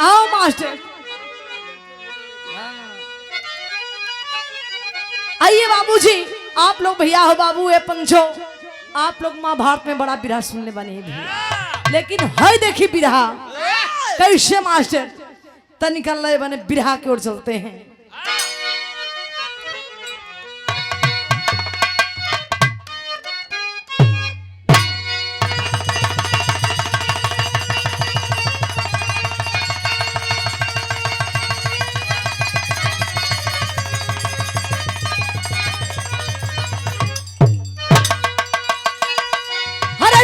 आओ मास्टर, आइए बाबूजी। आप लोग भैया हो बाबू ए पंचो, आप लोग महाभारत में बड़ा बिरहा सुनने बने भैया, लेकिन है देखी बिरहा कैसे मास्टर त निकल रहे बने बिरहा की ओर चलते हैं।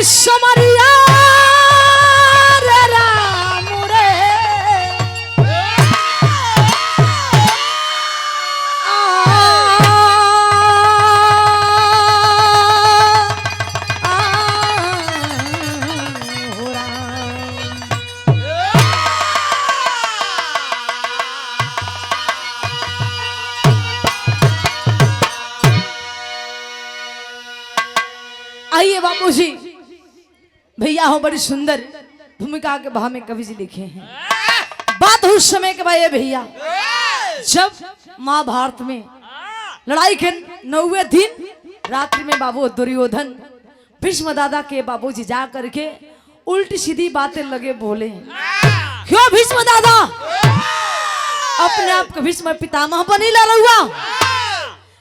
समरिया रे राम रे आइए बाबूजी। भैया हो बड़ी सुंदर भूमिका के भाव में कवि जी लिखे हैं। बात उस समय के भाई भैया जब महाभारत में लड़ाई के 9वें दिन रात्रि में बाबू दुर्योधन भीष्म दादा के बाबूजी जा करके उल्टी सीधी बातें लगे बोले, क्यों भीष्म दादा अपने आप को भीष्म पितामह बनी ला रहुआ,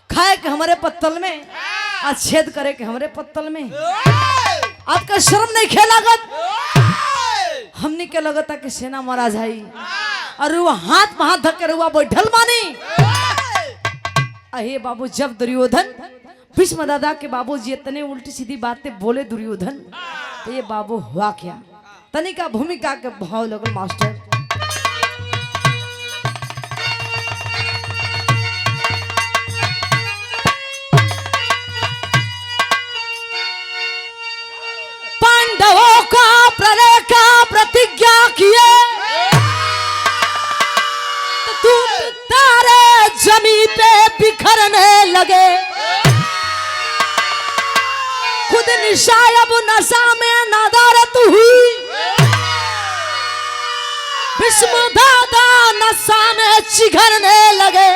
खाए के हमारे पत्तल में छेद करे के हमारे पत्तल में, आपका शर्म नहीं खेलागत। हमने के लगता कि सेना मारा जाई और वो हाथ में हाथ धक्के रुआ बैठल मानी। अहे बाबू जब दुर्योधन भीष्म दादा के बाबूजी इतने उल्टी सीधी बातें बोले दुर्योधन, तो ये बाबू हुआ क्या तनिका भूमिका के भाव लगल मास्टर। प्रलय का प्रतिज्ञा किए तो तारे जमी पे बिखरने लगे, खुद निशायब नशा में नदारत हुई, भीष्म दादा नशा में चिघरने लगे,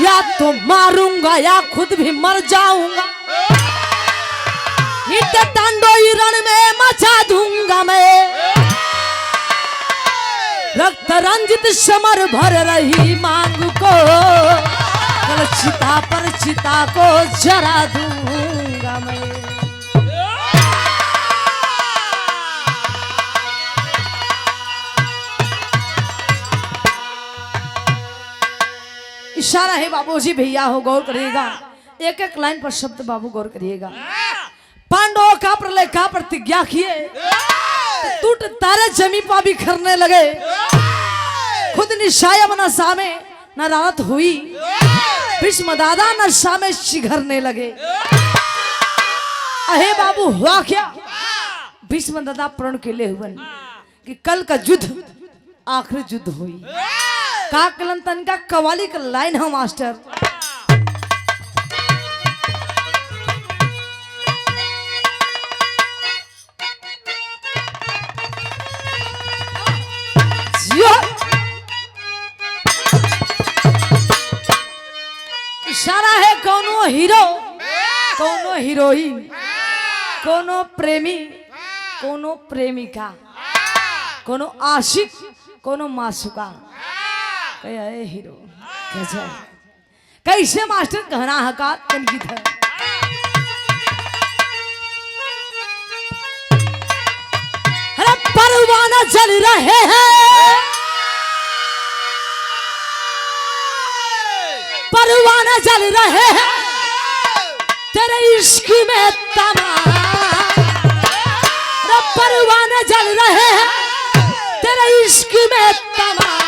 या तो मारूंगा या खुद भी मर जाऊंगा, तांडोई रण में मचा दूंगा मैं, रक्त रंजित समर भर रही मांग को, कल चिता पर चिता को जरा दूंगा मैं। इशारा है बाबूजी भैया हो गौर करिएगा, एक एक लाइन पर शब्द बाबू गौर करिएगा। पांडवों का प्रलय का प्रतिज्ञा किए टूट तारे जमी पर बिखरने लगे, खुद निशायब नशा में नदारत हुई, भीष्म दादा नशा में चिघरने लगे। अहे बाबू हुआ क्या, भीष्म दादा प्रण के लिए हुए कि कल का युद्ध आखिरी युद्ध हुई। का कलन तन का कवाली का लाइन है मास्टर। इशारा है कोनो हीरो, कोनो हीरोइन, कोनो प्रेमी, कोनो प्रेमिका, कोनो आशिक, कोनो मासूका, कहे हीरो कैसे मास्टर कहना हका गीत है। अरे परवाना जल रहे हैं, परवाना जल रहे हैं तेरे इश्क में तमाम, परवाना जल रहे हैं तेरे इश्क में तमाम,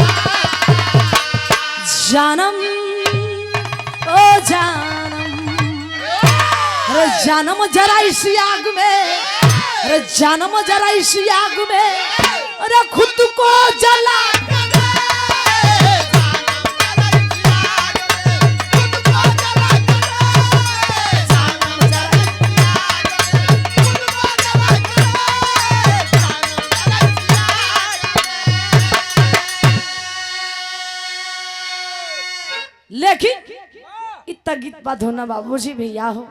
जानम ओ जानम, अरे जानम जरा इस आग में, अरे जानम जरा इस आग में, अरे खुद को जला तक गीत बात होना बाबूजी भैया हो।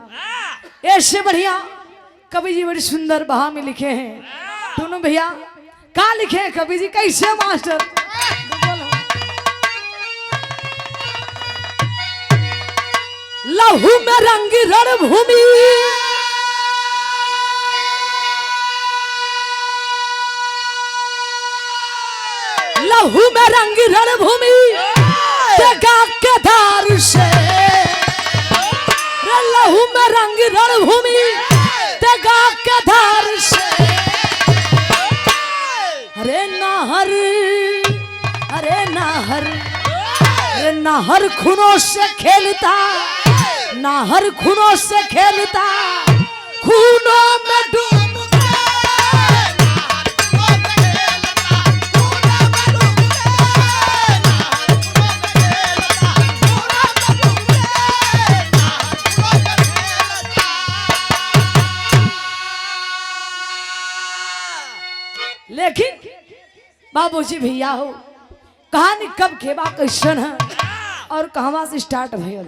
ऐसे बढ़िया कवि जी बड़ी सुंदर बहा में लिखे हैं। दोनों भैया कहा लिखे हैं कवि जी कैसे मास्टर? लहू में रंग रणभूमि लहू में रंग रणभूमि जगा के धार से लहू में रंग रणभूमि जगा के धार से अरे नाहर अरे नाहर अरे नाहर खूनों से खेलता नाहर खूनों से खेलता खूनों में डूब लेकिन बाबूजी भैया हो कहानी कब खेबा कैसन है और कहवा से स्टार्ट भइल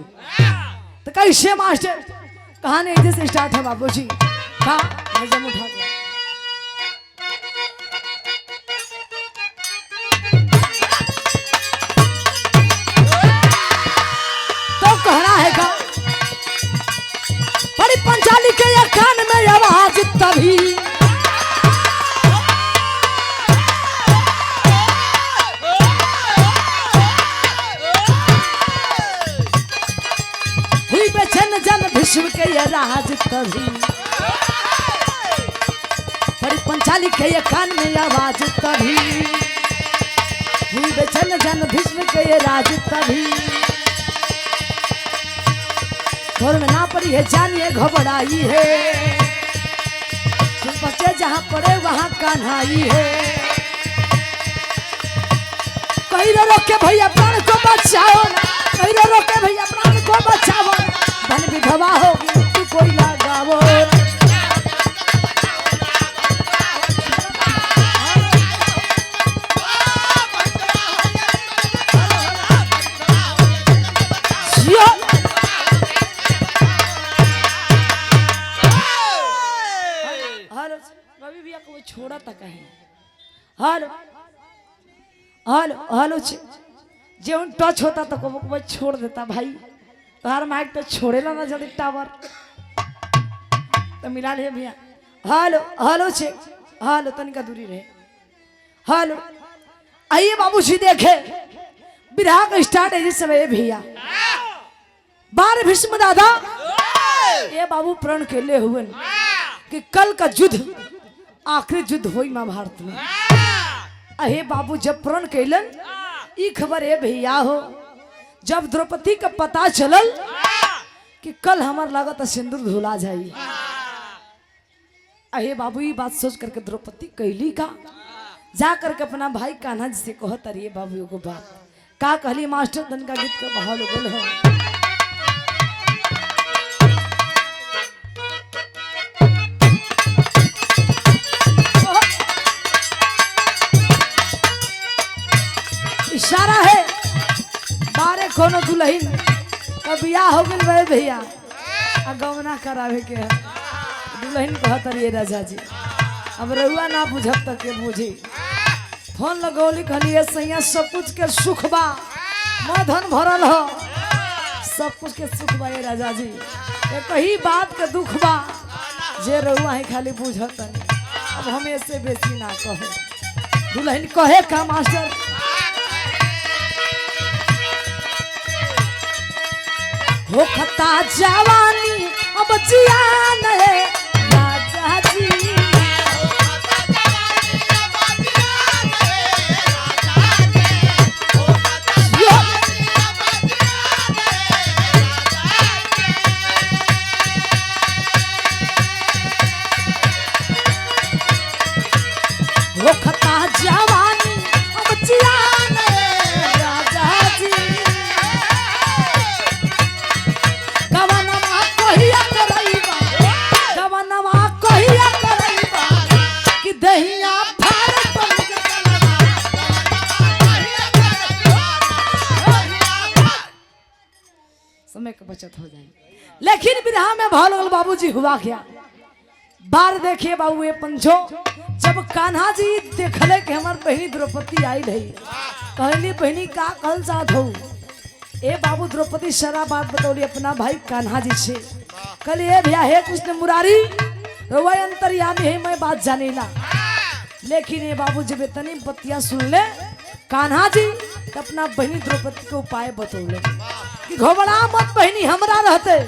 तो कैसे मास्टर कहानी ऐसे से स्टार्ट है बाबूजी। हाँ नजम उठा दो। तो कहना है का बड़ी पंचाली के ये कान में आवाज तभी भीष्म के ये राज तभी बड़ी पंचाली के ये कान में आवाज तभी हुई बेचैन जन भीष्म के ये राज तभी घर में ना पड़ी है जानिए घबराई है तुम बच्चे जहाँ पड़े वहाँ कान्हाई है कहीं न रोके भैया प्राण को बचाओ कहीं न रोके भैया प्राण को बचाओ धन विधवा होगी तू कोई लगावो हेलो रवि भैया को छोड़ा तक है। हेलो हेलो हेलो जो टच होता तो को छोड़ देता भाई तार माइक तो छोड़ेला ना जल्दी टावर तो मिला ले भैया। हेलो हेलो छे हेलो तनिका दूरी रहे। हेलो आइए बाबूजी देखे विरह का स्टार्ट है जिस समय भैया बार भीष्म दादा ये बाबू प्रण के लिए हुए कि कल का युद्ध आखिरी युद्ध हुई महाभारत में। अहे बाबू जब प्रण कैलन ई खबर है भैया हो जब द्रौपदी का पता चलल कि कल हमार लागत सिंदूर धुला जाई। अहे बाबू ये बात सोच करके द्रौपदी कैली का जा करके अपना भाई कान्हा जी से कहत रही बाबू को बात का कहली मास्टर तन का गीत का बहाल बोल है। इशारा है बारे कोनो दुल्हन का बियाह हो गइल बे भैया आ गौना करावे के है दुल्हन कहत रही राजा जी अब रहुआ ना बुझब तक के बुझी फोन लगौली कहलिए सैया सब कुछ के सुख बा मधन भरल हो सब कुछ के सुख बा राजा जी एक ही बात के दुख बा जे रहुआ ही खाली बुझत अब हमें से बेसी ना कहे दुल्हन कहे का मास्टर हो खता जवानी अब जियान है राजा जी हो खता जवानी अब जियान है राजा जी गवनमा कहिया करैबा कि दहिया फार पन समय की बचत हो जाए। लेकिन विरहा में भाव लगल बाबूजी हुआ क्या बार देखिए बाबू ये पंचो जब कान्हा जी देखले कि हमार बहनी द्रौपदी आई है कहली बहनी का कल साथ हो ए बाबू द्रौपदी सारा बात बतौली अपना भाई कान्हा जी से कल ये भैया हे कृष्ण मुरारी रोवाई अंतर्यामी है मैं बात जाने ना। लेकिन ये बाबू जब इतनी बतिया सुन ले कान्हा जी तो अपना बहनी द्रौपदी के उपाय बतौले कि घबरा मत बहनी हमरा रहते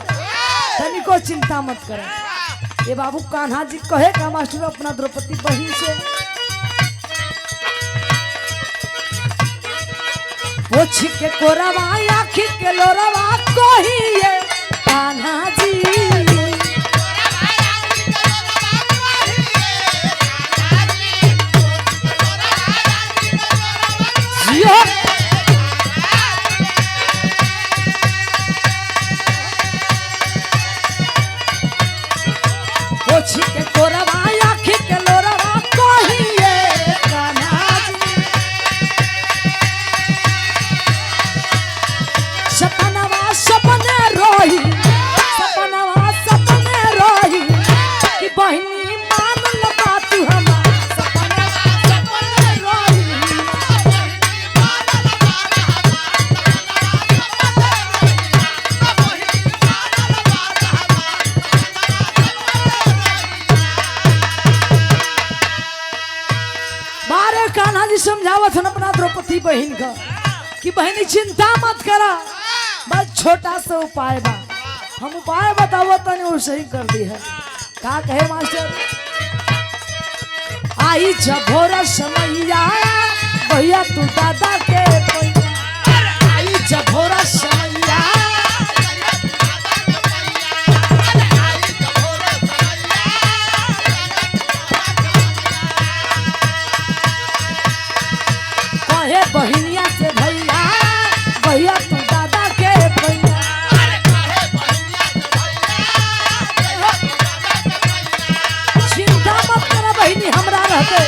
तनी को चिंता मत करे। ये बाबू कान्हा जी कहे का मास्टर अपना द्रौपदी बहन से पोछ के कोरवा आखी के लोरवा कहिए कान्हा जी पोछ के कोरवा आखी के लोरवा कहिए कान्हा जी सपनवा सपने रोही कि बहनी मान लगा तू हमार सपनवा सपने रोही बारे कान्हा जी समझावत हन अपना द्रौपदी बहन का कि बहनी चिंता मत करा बस छोटा सा उपाय बा हम उपाय बताओ तने वो सही कर दी है। का कहे मास्टर आई जभोरा समैया भैया तू दादा के पैया आई जभोरा समैया कहे बहनिया से भैया भैया तू दादा के पैया चिंता मत कर बहनी हमरा रहते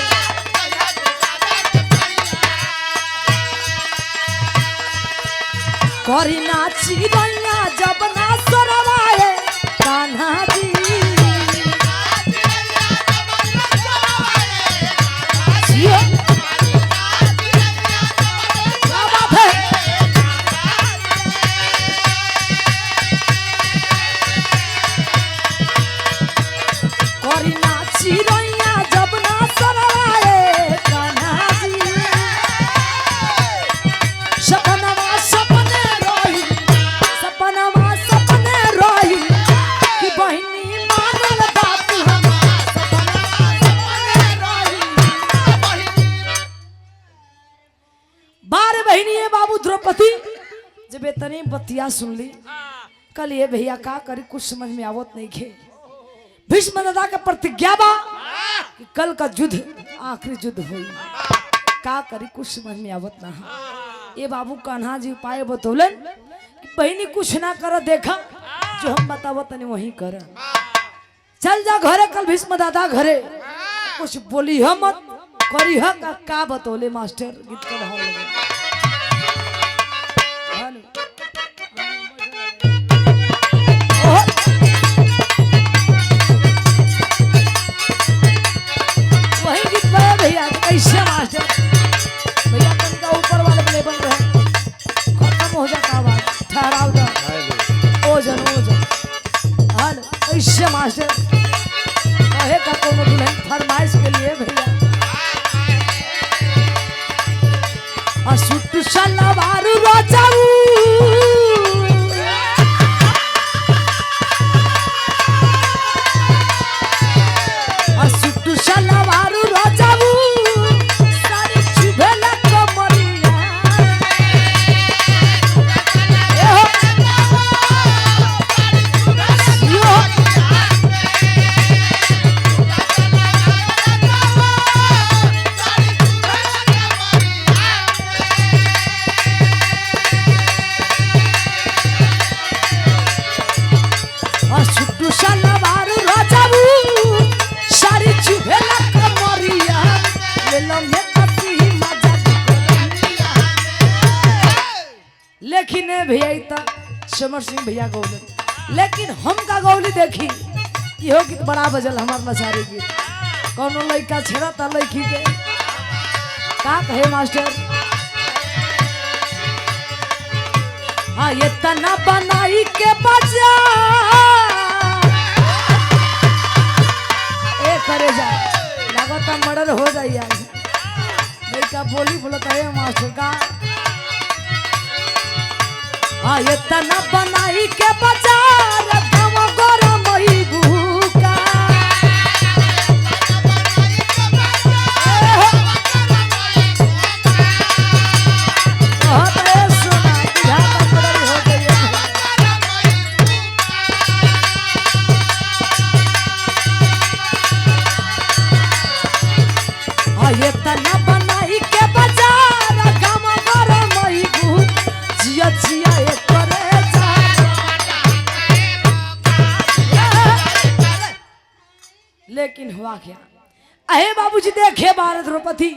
करी नाची भैया जब ना सरवाए कान्हा जी क्या बात है करी नाची भैया जब ना सरवाए कान्हा जी सपनवा सपने रोही कि बहनी मानल बात हमार सपनवा सपने रोही बार बहनी है बाबू द्रौपदी जब इतनी बतिया सुन ली कल ये भैया का करी कुछ समझ में आवत नहीं खे। भीष्म दादा का प्रतिज्ञा बा कि कल का युद्ध आखिरी युद्ध हुई का करी कुछ समझ में आवत ना। ये बाबू कान्हा जी उपाय बतौलन कि बहनी कुछ ना कर देखा जो हम बतावत नहीं वही कर चल जा घरे कल भीष्म दादा घरे कुछ बोली हम मत करी ह का बतौले मास्टर गीत का भाव लगे वही गीत बा भैया कैसे मास्टर भैया तनका ऊपर वाले प्ले बन रहे खत्म हो जाता आवाज ठहराव दो ओजन हाल कैसे मास्टर कहे का कोनो दुल्हन फरमाइश के लिए भैया असुट सलवार रोजाऊ असुट सलवार रोजाऊ सारी चुभेला कमरिया समर सिंह भैया गौले, लेकिन हम का गौली देखी इहो गीत बड़ा बजल हमार नचारी गीत। कौनो लड़का छेड़ा था लड़की के का कहे मास्टर, हाँ ये तना बनाई के बजा ए करे जा लगता मर्डर हो जाई आज। लड़का बोली बोलता है मास्टर का, हाँ ये तना बनाई के बजा गम गरम ही भूका ये तना बनाई के बाजार गम गरम ही भूख जिया जिया एक करे जा। लेकिन हुआ क्या, अहे बाबूजी देखे बार द्रौपदी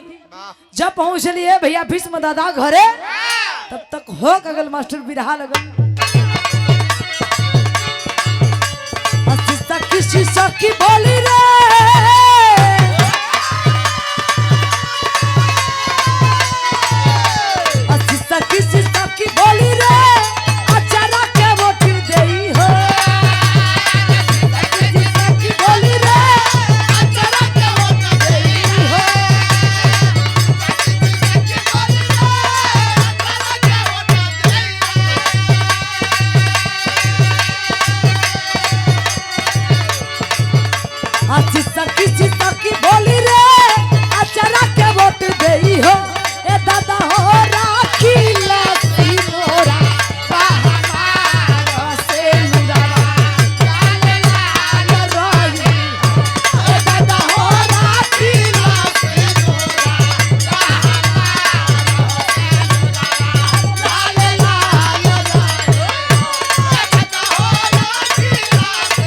जब पहुंचलिए भैया भीष्म दादा घरे, तब तक हो कगल मास्टर बिरहा लगल। किसी सखी बोली रे किसी सखी बोली रे अचारा के वोट देई हो, किसी सखी बोली रे अचारा के वोट देई हो, किसी सखी बोली रे अचारा के वोट देई हो। ए दादा हो राखी लती मोरा पहाड़ से नुरावा लाल लाल रोई। ए दादा हो राखी लती मोरा पहाड़ से नुरावा लाल लाल रोई। ए दादा हो राखी लती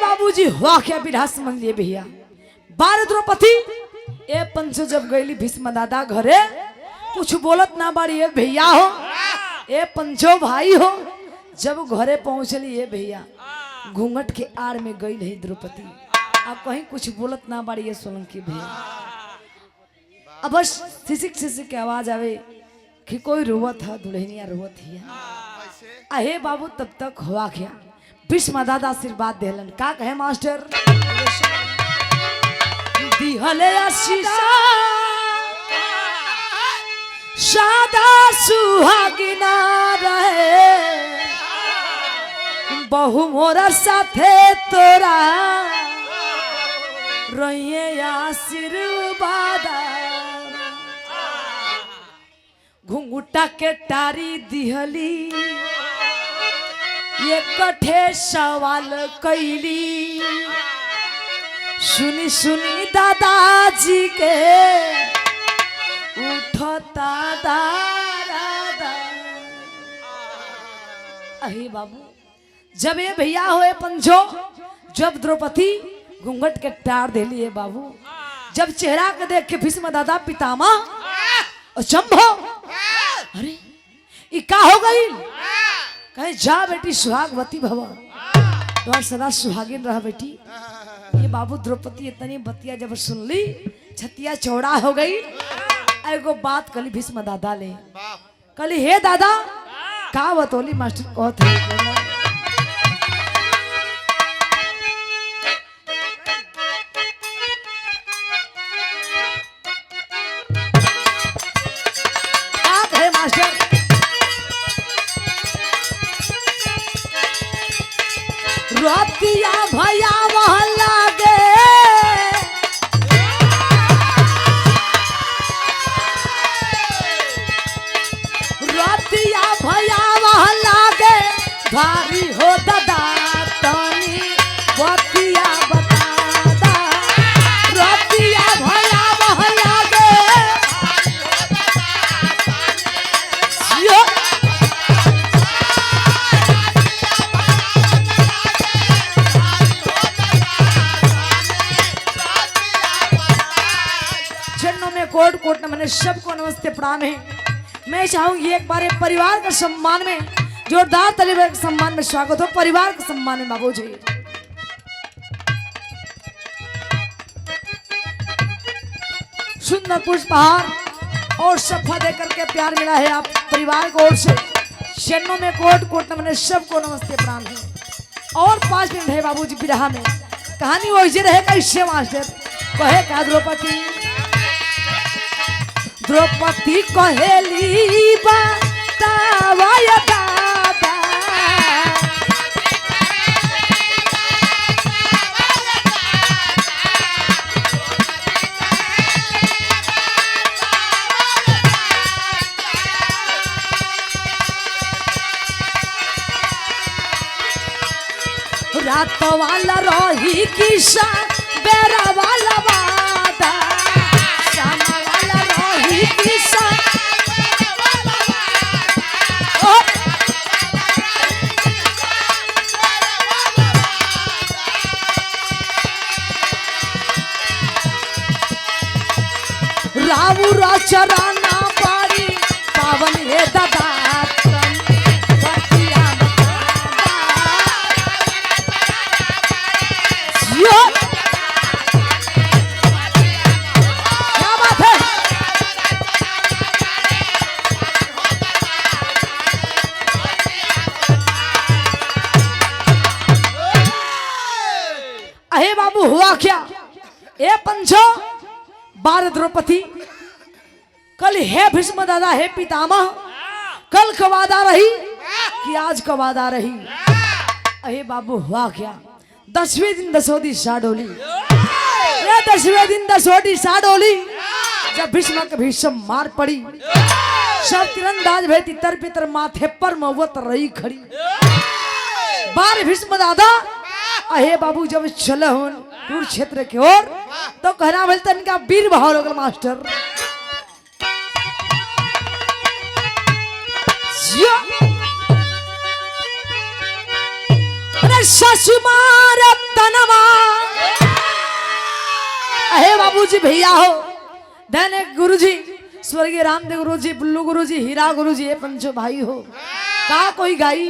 बाबूजी हुआ क्या बिरहा समझ लिए भैया। बार द्रौपदी ए पंचो जब गईली भीष्म दादा घरे कुछ बोलत ना बारी ए भैया हो, ए पंचो भाई हो। जब घरे पहुंचली ए भैया घूंघट के आड़ में गई रही द्रौपदी, अब कहीं कुछ बोलत ना बारी ए सोलंकी भैया। अब बस सिसिक सिसिक के आवाज आवे कि कोई रोवत है, दुल्हनिया रोवत है। अहे बाबू तब तक हुआ क्या, भीष्म दादा आशीर्वाद देलन का कहे मास्टर, दिहले आशीषा सादा सुहागिना रहे बहु मोरा साथे तोरा रहिए आशीर्वाद। घुंघुटा के टारी दिहली ये कठे सवाल कैली, सुनी सुनी दादाजी के उठता दादा। अहे बाबू जब ये भैया होए पंचो, जब द्रौपदी घूंघट के टार देली है बाबू, जब चेहरा के देख के भीष्म दादा पितामह अचंभो, अरे ये का हो गई, कहे जा बेटी सुहागवती भव, तो सदा सुहागिन रह बेटी। ये बाबू द्रौपदी इतनी बतिया जब सुन ली छतिया चौड़ा हो गई। एगो बात कली भीष्म दादा ले, कली हे दादा का बतौली मास्टर कहत है, रतिया भैया वह लागे रतिया भैया वह लागे भारी हो दादा तनी बतिया बतादा। रतिया भैया वह लागे मैंने सबको नमस्ते प्रणाम है। मैं चाहूंगी एक बार परिवार के सम्मान में जोरदार ताली के सम्मान में स्वागत हो, परिवार के सम्मान में बाबूजी। सुंदर पुष्पहार और सफा दे करके प्यार मिला है आप परिवार को ओर से। शरणों में कोट कोट मैंने सबको नमस्ते प्रणाम है। और 5 मिनट है बाबूजी बिरहा में, कहानी वैसे रहेगा इससे मास्टर कहे का द्रौपदी द्रौपदी कहेली बतावाय दादा रात वाला रोही किसा बेरा वाला वादा शामा वाला रोही किसा रावु राचराना पारी पावन हे दादा बाबू हुआ क्या ए पंचो बार द्रौपदी कल है भीष्म दादा है पितामह कल कवादा रही कि आज कवादा रही। अहे बाबू हुआ क्या 10वें दिन दसोदी साडोली 10वें दिन दसोदी साडोली जब भीष्म के भीष्म मार पड़ी सब तीरंदाज भय तितर पितर माथे पर मवत रही खड़ी। बार भीष्म दादा अहे बाबू जब चले हो कुरुक्षेत्र की ओर तो कहना बोलता इनका वीर भाव लोगल मास्टर अरे ससुमार तनवा अहे बाबूजी भैया हो धन गुरुजी स्वर्गीय रामदेव गुरुजी बुल्लू गुरुजी हीरा गुरुजी ये पंचो भाई हो का कोई गाई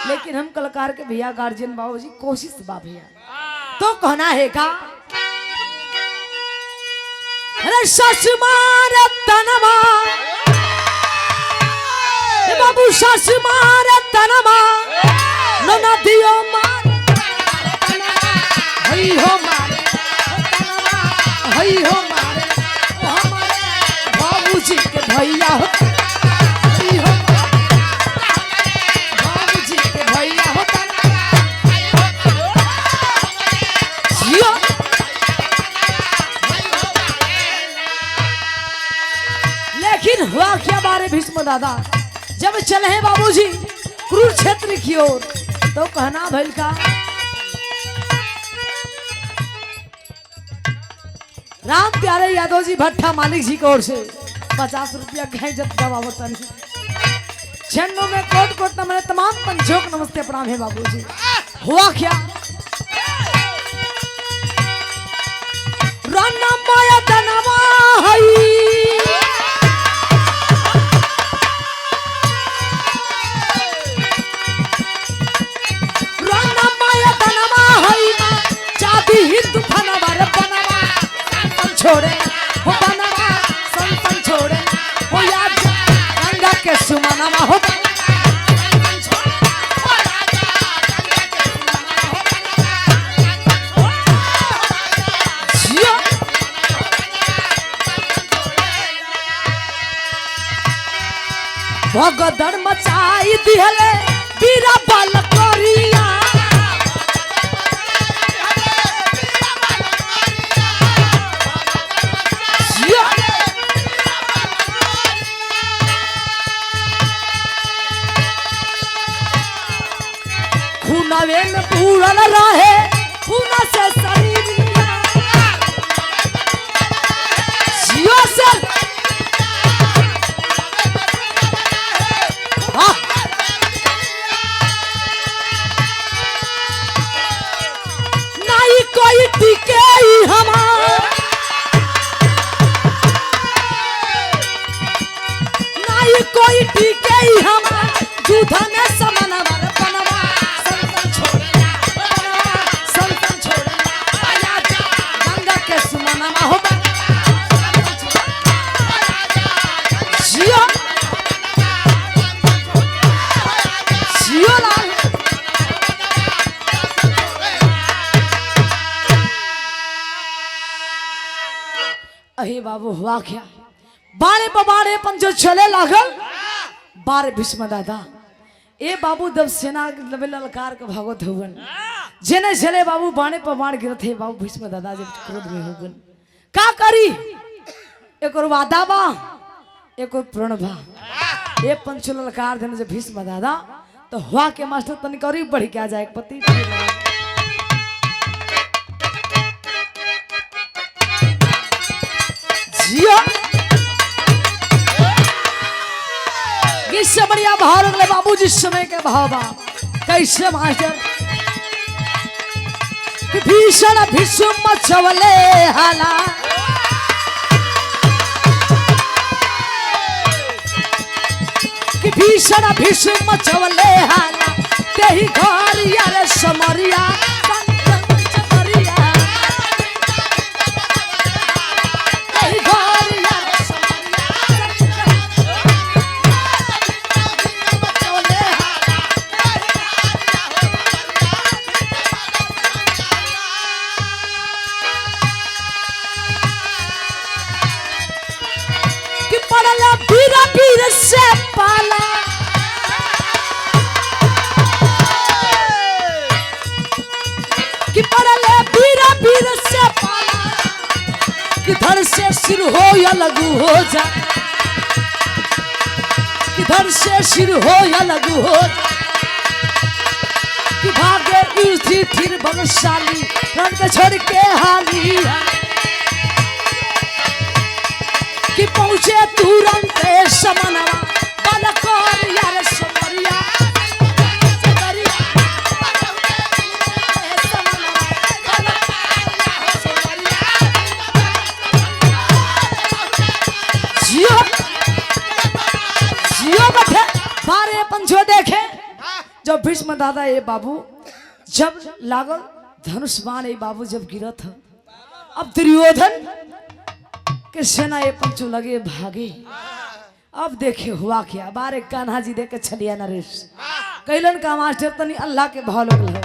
लेकिन हम कलाकार के भैया गार्जियन बाबूजी कोशिश बा भैया तो कहना है का अरे ससुमार तनमा बाबू ससुमार तनमा नना दियो मार हई हो मारे हई हो मारे बाबूजी के भैया हो हुआ क्या बारे भीष्म दादा जब चले हैं बाबूजी कुरुक्षेत्र की ओर तो कहना भैल का राम प्यारे यादव जी भट्टा मालिक जी की ओर से 50 रुपया कहे जब बाबा चरणों में कोट कोट मैंने तमाम पंचों को नमस्ते प्रणाम है बाबूजी। हुआ क्या राना माया तनवा हई छोड़े हो बनवा संतन छोड़े हो याद गंगा के सुमनवा हो भगदड़ मचाई दिहले बीरा बाल करिया खूनावे में पूरन रहे खूना से शरीरिया जियो से नहीं कोई टिके हमार दूध में समाना वर पनवा संतन छोड़ना पनवा संतन छोड़ना आया जा गंगा के सुमना हो जियो जियो लाल अहे बाबू हुआ क्या बारे पबारे पंजो चले लागल बारे भीष्म दादा ए बाबू दब सेना लबे ललकार के भागवत हुवन जेने चले बाबू बाणे पबाण गिरत है बाबू भीष्म दादा जब क्रोध में होगन का करी एक और वादा बा एक और प्रण बा ए पंचो ललकार देने जब भीष्म दादा तो हुआ के मास्टर तनिक और बढ़ के आ जाए एक पति जियो इससे बढ़िया भाव रख ले बाबू जिस समय के भाव बा कैसे मास्टर भीषण भीष्म मचवले हाला कि भीषण भीष्म मचवले हाला तेही घर यार समरिया से पाला कि पड़ले पीरा पीर से पाला किधर से सिर हो या लघु हो जा किधर से सिर हो या लघु हो कि भागे युद्धि फिर बलशाली रण के छोड़ के हाली कि पहुंचे तुरंत समनवा बलकोर यार समरिया जियो जियो बैठे बारे पंचो देखे जब भीष्म दादा ये बाबू जब लागल धनुष बाण ये बाबू जब गिरा था अब दुर्योधन के सेना ये पंचो लगे भागे अब देखे हुआ क्या बारे कान्हा जी देखे छलिया नरेश कैलन का मास्टर तनी अल्लाह के भाव लोग है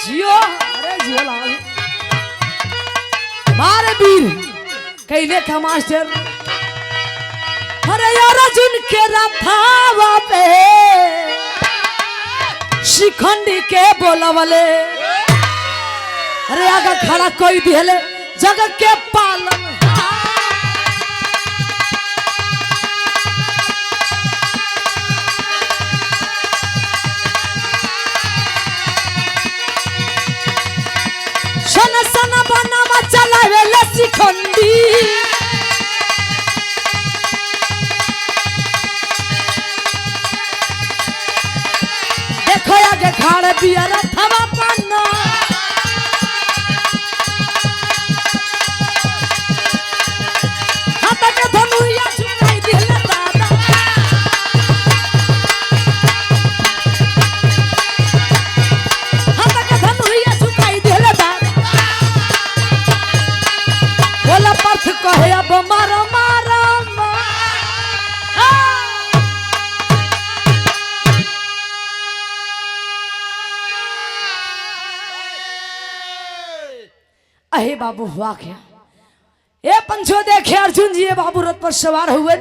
जियो अरे जियो लाल बारे वीर कैले का मास्टर अरे यार अर्जुन के रथावा पे शिखंडी के बोलवले अरे आगे खड़ा कोई दिहले जगत के पालन सन सन बनावा चलावे ले शिखंडी देखो आगे खड़ा बिया रथवा पन्ना कहे अब मारो मारो अहे बाबू हुआ क्या ये पंचो देखे अर्जुन जी ये बाबू रथ पर सवार हुए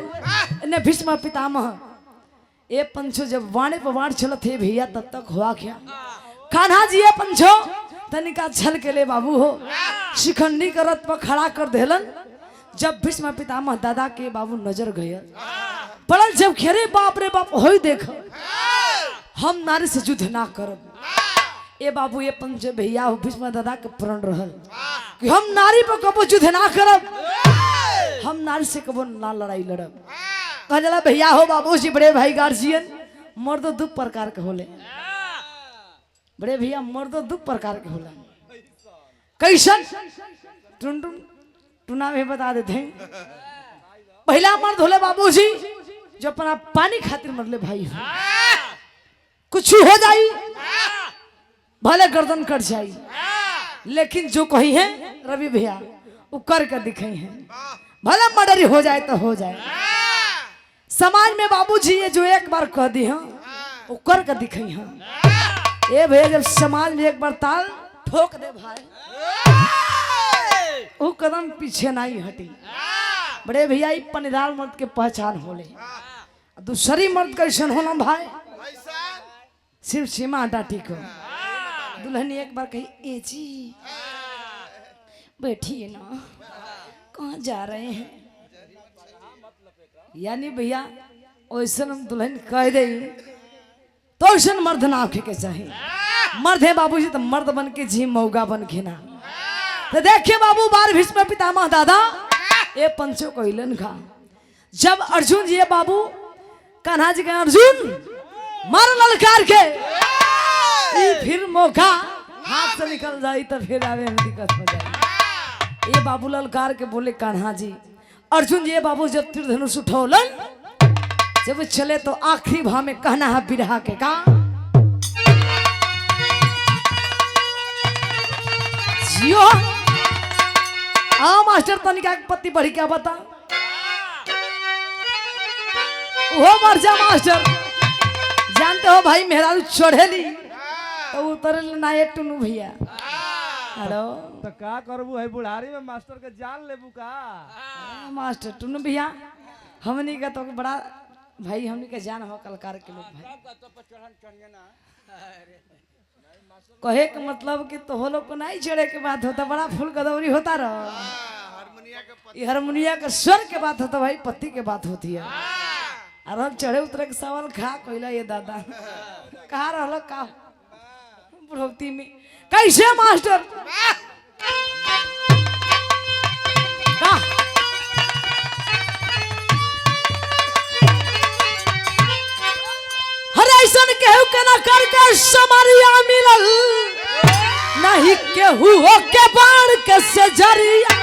इन्हें भीष्म पितामह ये पंचो जब वाणे पर वाण चलत थे भैया तब तक हुआ क्या कान्हा जी ये पंचो तनिका छल के ले बाबू हो शिखंडी का रथ पर खड़ा कर देलन जब भीष्म पितामह दादा के बाबू नजर गए पड़ल जब खेरे बाप रे बाप हो देख हम नारी से युद्ध ना करब ए बाबू ये पंच भैया हो भीष्म दादा के प्रण रहल कि हम नारी पर कबो युद्ध ना करब हम नारी से कबो ना लड़ाई लड़ब कहला भैया हो बाबू जी बड़े भाई गार्जियन मर्द दो प्रकार के होले बड़े भैया मर्द दो प्रकार के होला कैसन टुन टुन टुना भी बता देते हैं पहला मर्द होले बाबूजी जो अपना पानी खातिर मरले भाई हो। कुछ हो जाई भले गर्दन कट जाई, लेकिन जो कही है रवि भैया वो कर कर दिखाई है, भले मर्डर हो जाए तो हो जाए। समाज में बाबूजी ये जो एक बार कह दी हाँ वो कर कर दिखाई हाँ। ये भैया जब समाज में एक बार ताल ठोक दे भाई वो कदम पीछे नहीं हटी। बड़े भैया पनीदार मर्द के पहचान होले। दूसरी मर्द कैसन होना भाई, सिर्फ सीमा हटा ठीक हो। दुल्हन एक बार कही ए जी बैठिए ना, कहाँ जा रहे हैं। यानी भैया वैसा दुल्हन कह दे तो ऐसा मर्द ना आखे के चाहिए। मर्द है बाबूजी तो मर्द बन के जी मौगा बन के ना। तो देखिए बाबू बार भीष्म पितामह दादा ये पंचों को हिलन खा। जब अर्जुन जी बाबू कान्हा जी का अर्जुन मार ललकार के फिर मौका हाथ से निकल जाए तो फिर आवे में दिक्कत हो जाए। ये बाबू ललकार के बोले कान्हा जी अर्जुन जी बाबू जब तीर धनुष उठौलन जब चले तो आखिरी भाव में कहना है बिरहा के का जियो। मास्टर तनिका की पत्ती बढ़ी क्या बता वो मर जा मास्टर। जानते हो भाई मेहरा चढ़ेली तो उतर ना ये टुनू भैया। हेलो तो का करबू है बुढ़ारी में मास्टर के जान लेबू का। मास्टर टुनू भैया हमनी का तो बड़ा भाई हमनी के जान हो कलकार के लोग भाई। कहे के मतलब कि तो लोग को नहीं चढ़े के बात होता बड़ा फूल गदौरी होता रहो। ये हारमोनिया का स्वर के बात होता भाई पत्ती के बात होती है। और हम चढ़े उतरे के सवाल खा कोइला ये दादा कहा रहो का बुढ़ौती में कैसे मास्टर का हर ऐसा केहू के ना करके समरिया मिलल नहीं केहू के बाण के से जरिया।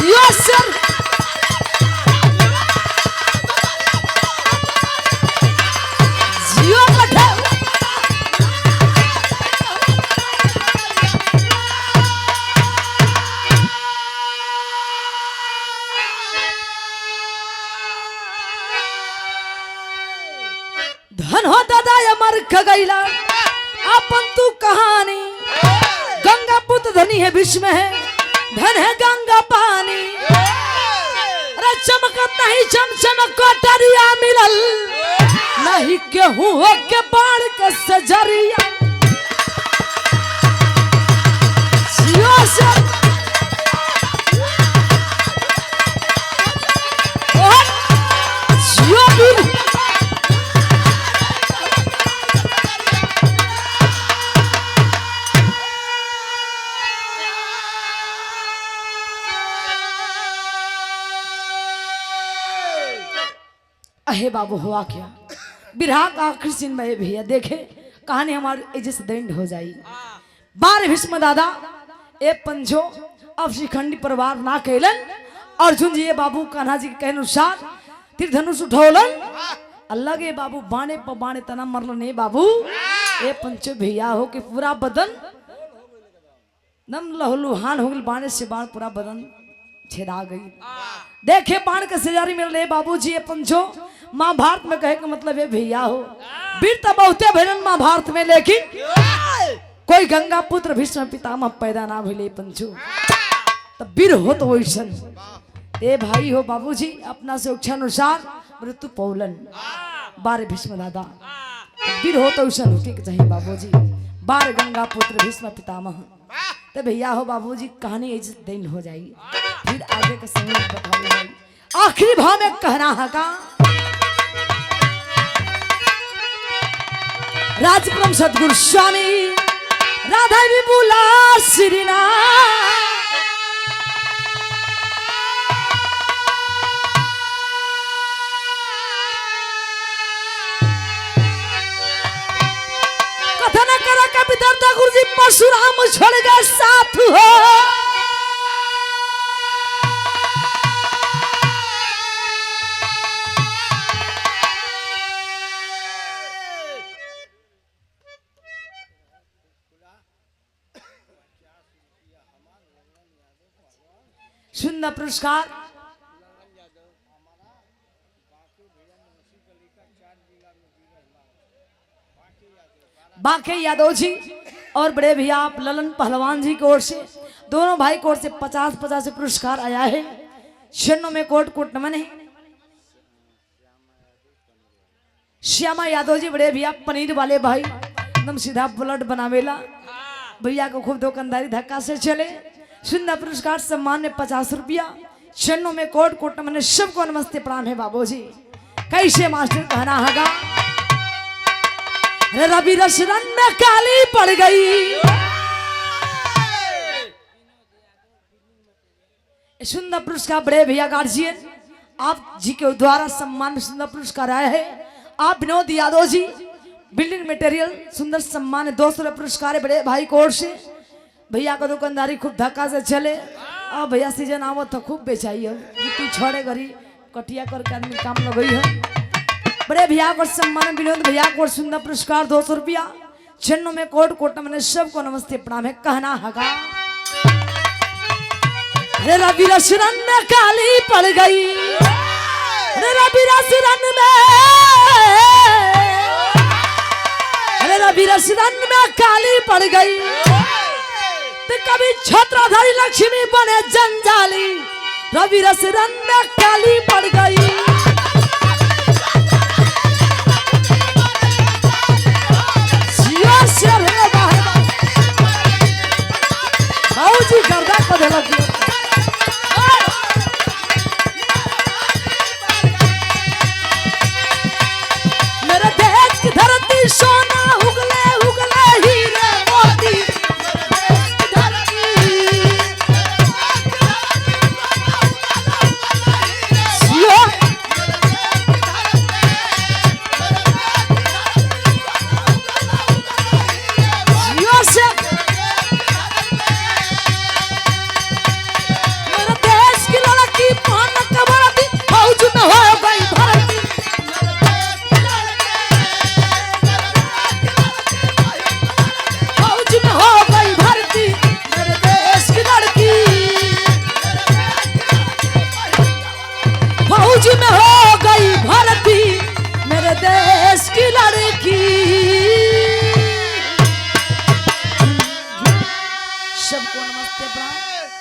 यो सर जियो कठे धन हो दादा अमर खगैला अपन तू कहानी। गंगा पुत्र धनी है विश्व है धन है गंगा पानी। अरे चमकत नहीं चमचम कोटरिया मिलल नहीं केहू के बाण के सजरिया। जियो से जियो भी अहे बाबू हुआ क्या बिरहा का आखिर सीन में भैया देखे कहानी हमारी एजे से दंड हो जाई। बार भीष्म दादा ए पंजो अब शिखंडी परिवार ना कैलन। अर्जुन जी बाबू कान्हा जी के अनुसार तीर धनुष उठौलन। अल्लाह के बाबू बाणे पर बाणे तना मरल नहीं बाबू ए पंचो भैया हो के पूरा बदन नम लहलुहान हो गई। बाणे से बाण पूरा बदन छेदा गई। देखे बाण के सजारी मिले बाबू जी पंचो महाभारत में कहे का मतलब है भैया हो वीर तो बहुते भैरन महाभारत में लेकिन कोई गंगा पुत्र भीष्म पितामह पैदा ना भइले पंचो तब वीर हो तो वैसन ए भाई हो बाबूजी अपना से इच्छा अनुसार मृत्यु पौलन बार भीष्म दादा वीर हो तो वैसन होके चाहिए बाबूजी। बार गंगा पुत्र भीष्म पितामह तो भैया हो बाबूजी कहानी ऐसे दिन हो जाएगी। फिर आगे का समय बताओ। आखिरी भाव में कहना है का राजक्रम सदगुरु स्वामी राधा विपुला श्रीना कथन कर कविता गुरु जी परशुराम छोड़ गए साथ हो। सुंदर पुरस्कार बाके यादव जी और बड़े भैया आप ललन पहलवान जी की ओर से, दोनों भाई की ओर से 50-50 पुरस्कार आया है। शरणों में कोट कोट नमन है। श्यामा यादव जी बड़े भैया पनीर वाले भाई, एकदम सीधा बुलेट बनावेला भैया को खूब दुकानदारी धक्का से चले। सुंदर पुरस्कार सम्मान में 50 रुपया। शरणों में कोट कोट नमन, सबको नमस्ते प्रणाम है बाबू जी। कैसे मास्टर कहना होगा, रवि रसरन में काली पड़ गई। सुंदर पुरस्कार बड़े भैया गार्जियन आप जी के द्वारा सम्मान में सुंदर पुरस्कार आया है। आप विनोद यादव जी बिल्डिंग मटेरियल सुंदर सम्मान 200 पुरस्कार है बड़े भाई कोर से। भैया का दुकानदारी खूब धक्का से चले। अब भैया सीजन आवत तो खूब बेचाई है, गिट्टी छोड़े घरी कटिया करके आदमी काम लगई है। बड़े भैया को सम्मान विनोद भैया को सुंदर पुरस्कार 200 रुपया। छन्नों में कोट कोट मैंने सबको नमस्ते प्रणाम है कहना होगा। अरे रवि रसरन में काली पड़ गई, अरे रवि रसरन में, अरे रवि रसरन में काली पड़ गई। तो कभी छत्रधारी लक्ष्मी बने जंजाली, रवि रसरन में काली पड़ गई। जी गर्दा को दे लगी। मेरे देश की धरती सोना उगले उगले हीरे मोती, सबको नमस्ते प्रणाम।